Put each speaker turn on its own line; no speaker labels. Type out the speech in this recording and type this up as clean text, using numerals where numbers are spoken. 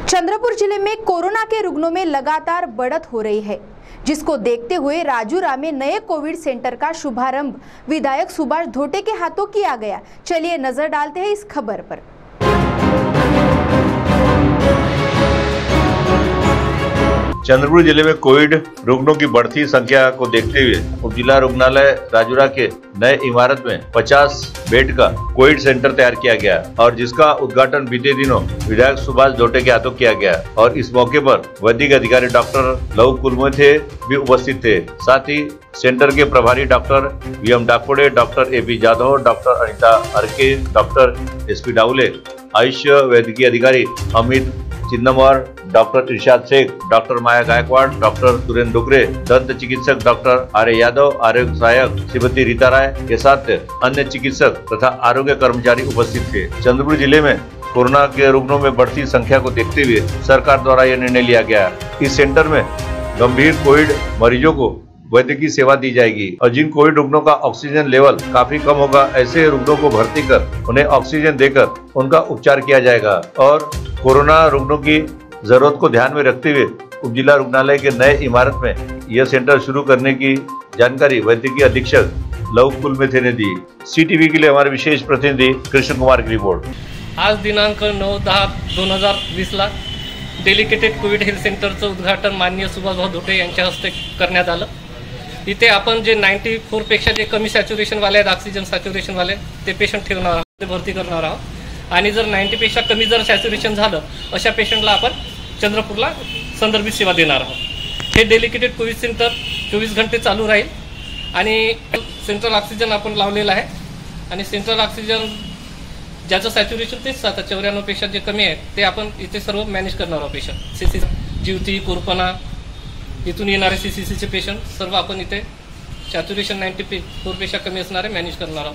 चंद्रपुर जिले में कोरोना के रुग्णों में लगातार बढ़त हो रही है, जिसको देखते हुए राजूरा में नए कोविड सेंटर का शुभारंभ विधायक सुभाष धोटे के हाथों किया गया। चलिए नजर डालते हैं इस खबर पर।
चंद्रपुर जिले में कोविड रुग्णों की बढ़ती संख्या को देखते हुए उप जिला रुग्णालय राजूरा के नए इमारत में 50 बेड का कोविड सेंटर तैयार किया गया और जिसका उद्घाटन बीते दिनों विधायक सुभाष धोटे के हाथों किया गया और इस मौके पर वैदिक अधिकारी डॉक्टर लव कुलमथे भी उपस्थित थे। साथ ही सेंटर के प्रभारी doctor VM Dakode, doctor AP Jadhav, doctor Anita Arke, doctor SP Daule, Ayush वैद्यकीय अधिकारी Amit Chinnamar, doctor Irshad Shaikh, doctor Maya Gaikwad, doctor Surendra Dogre, दंत चिकित्सक डॉक्टर आर्य यादव, आरोग्य सहायक श्रीमती रीता राय के साथ अन्य चिकित्सक तथा आरोग्य कर्मचारी उपस्थित थे। चंद्रपुर जिले में कोरोना के रुग्णों में बढ़ती संख्या को देखते हुए सरकार द्वारा यह निर्णय लिया गया। इस सेंटर में गंभीर कोविड मरीजों को वैद्यकीय सेवा दी जाएगी और जिन कोविड रुग्णों का ऑक्सीजन लेवल काफी कम होगा, ऐसे रुग्णों को भर्ती कर उन्हें ऑक्सीजन देकर उनका उपचार किया जाएगा। और कोरोना रुग्णों की जरूरत को ध्यान में रखते हुए उप जिला रुग्णालय के नए इमारत में यह सेंटर शुरू करने की जानकारी वैद्यकीय अधीक्षक लव कुलमथे ने दी। सीटीवी के लिए हमारे विशेष प्रतिनिधि कृष्ण कुमार की रिपोर्ट।
आज दिनांक 9/10/2020 ला डेडिकेटेड कोविड हेल्थ सेंटरचं उद्घाटन माननीय सुभाष धोटे यांच्या हस्ते करण्यात आलं। इथे आपण जे 94 पेक्षा जे कमी सॅच्युरेशन वाले आहेत, ऑक्सिजन सॅच्युरेशन वाले, ते पेशंट ठेवणार आहोत, ते भरती करणार आहोत आणि जर 90 पेक्षा कमी जर सॅच्युरेशन झालं अशा पेशंटला आपण चंद्रपूरला संदर्भित सेवा देणार आहोत। हे डेडिकेटेड कोविड सेंटर 24 घंटे चालू राहील आणि सेंट्रल ऑक्सिजन आपण लावलेला आहे आणि सेंट्रल ऑक्सिजन ज्याचं सॅच्युरेशन तेच 94 पेक्षा जे कमी आहेत ते आपण इथे सर्व मॅनेज करणार आहोत। पेशंट सीसी जीवती कोरपणा इथून येणारे सीसीसीचे पेशंट सर्व आपण इथे सॅच्युरेशन 94 पेक्षा कमी असणारे मॅनेज करणार आहोत।